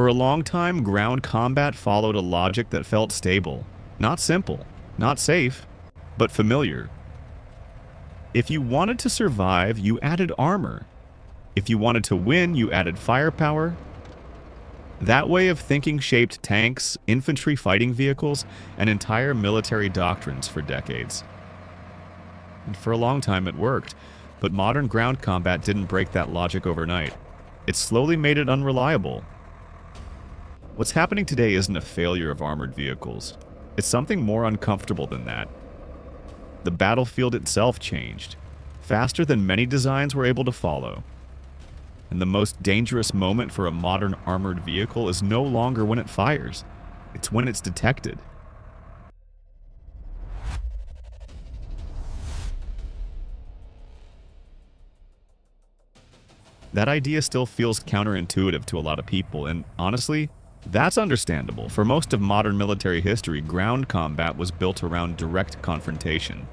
For a long time, ground combat followed a logic that felt stable. Not simple, not safe, but familiar. If you wanted to survive, you added armor. If you wanted to win, you added firepower. That way of thinking shaped tanks, infantry fighting vehicles, and entire military doctrines for decades. And for a long time it worked, but modern ground combat didn't break that logic overnight. It slowly made it unreliable. What's happening today isn't a failure of armored vehicles. It's something more uncomfortable than that. The battlefield itself changed, faster than many designs were able to follow. And the most dangerous moment for a modern armored vehicle is no longer when it fires. It's when it's detected. That idea still feels counterintuitive to a lot of people, and honestly, that's understandable. For most of modern military history, ground combat was built around direct confrontation.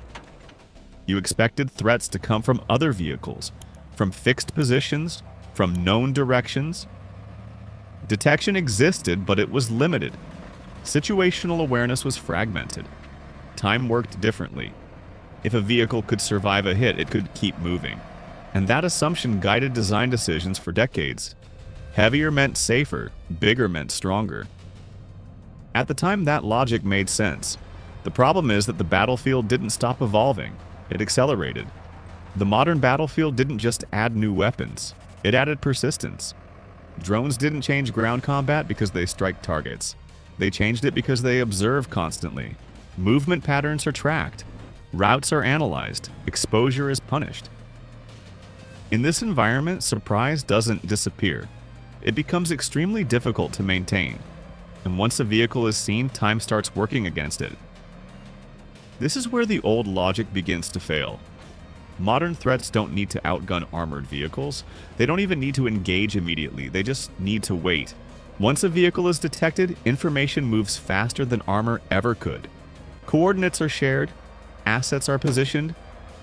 You expected threats to come from other vehicles, from fixed positions, from known directions. Detection existed, but it was limited. Situational awareness was fragmented. Time worked differently. If a vehicle could survive a hit, it could keep moving. And that assumption guided design decisions for decades. Heavier meant safer, bigger meant stronger. At the time, that logic made sense. The problem is that the battlefield didn't stop evolving. It accelerated. The modern battlefield didn't just add new weapons. It added persistence. Drones didn't change ground combat because they strike targets. They changed it because they observe constantly. Movement patterns are tracked. Routes are analyzed. Exposure is punished. In this environment, surprise doesn't disappear. It becomes extremely difficult to maintain. And once a vehicle is seen, time starts working against it. This is where the old logic begins to fail. Modern threats don't need to outgun armored vehicles. They don't even need to engage immediately. They just need to wait. Once a vehicle is detected, information moves faster than armor ever could. Coordinates are shared. Assets are positioned.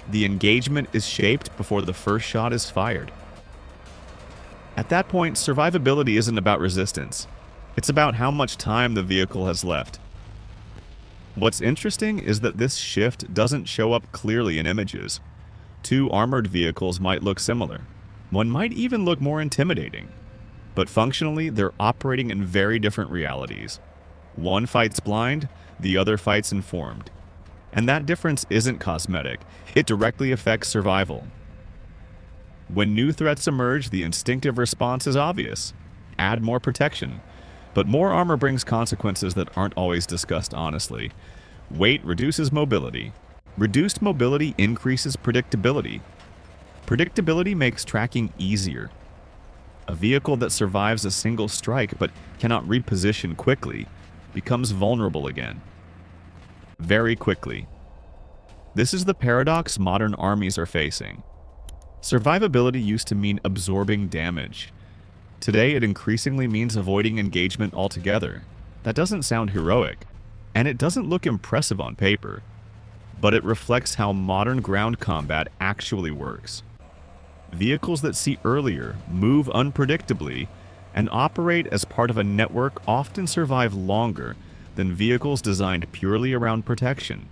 The engagement is shaped before the first shot is fired. At that point, survivability isn't about resistance. It's about how much time the vehicle has left. What's interesting is that this shift doesn't show up clearly in images. Two armored vehicles might look similar. One might even look more intimidating. But functionally, they're operating in very different realities. One fights blind, the other fights informed. And that difference isn't cosmetic. It directly affects survival. When new threats emerge, the instinctive response is obvious. Add more protection. But more armor brings consequences that aren't always discussed honestly. Weight reduces mobility. Reduced mobility increases predictability. Predictability makes tracking easier. A vehicle that survives a single strike but cannot reposition quickly becomes vulnerable again. Very quickly. This is the paradox modern armies are facing. Survivability used to mean absorbing damage. Today, it increasingly means avoiding engagement altogether. That doesn't sound heroic, and it doesn't look impressive on paper, but it reflects how modern ground combat actually works. Vehicles that see earlier, move unpredictably, and operate as part of a network often survive longer than vehicles designed purely around protection.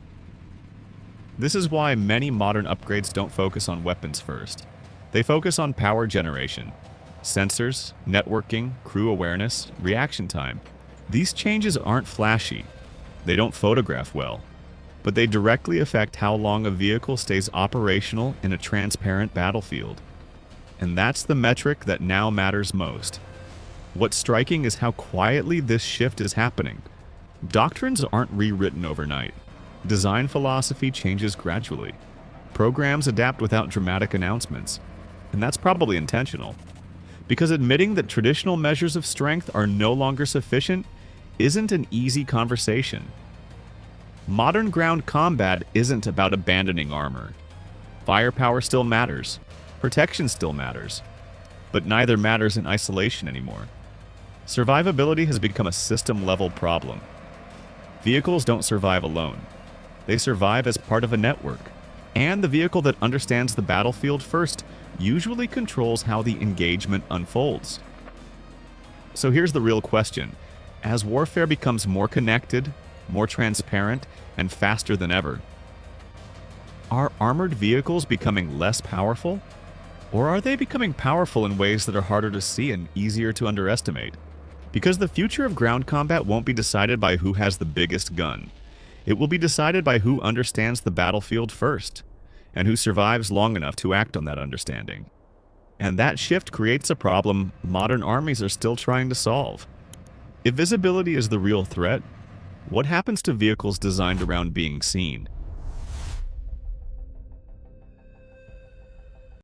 This is why many modern upgrades don't focus on weapons first. They focus on power generation, sensors, networking, crew awareness, reaction time. These changes aren't flashy. They don't photograph well, but they directly affect how long a vehicle stays operational in a transparent battlefield. And that's the metric that now matters most. What's striking is how quietly this shift is happening. Doctrines aren't rewritten overnight. Design philosophy changes gradually. Programs adapt without dramatic announcements. And that's probably intentional. Because admitting that traditional measures of strength are no longer sufficient isn't an easy conversation. Modern ground combat isn't about abandoning armor. Firepower still matters. Protection still matters. But neither matters in isolation anymore. Survivability has become a system-level problem. Vehicles don't survive alone. They survive as part of a network. And the vehicle that understands the battlefield first usually controls how the engagement unfolds. So here's the real question. As warfare becomes more connected, more transparent, and faster than ever, are armored vehicles becoming less powerful? Or are they becoming powerful in ways that are harder to see and easier to underestimate? Because the future of ground combat won't be decided by who has the biggest gun. It will be decided by who understands the battlefield first, and who survives long enough to act on that understanding. And that shift creates a problem modern armies are still trying to solve. If visibility is the real threat, what happens to vehicles designed around being seen?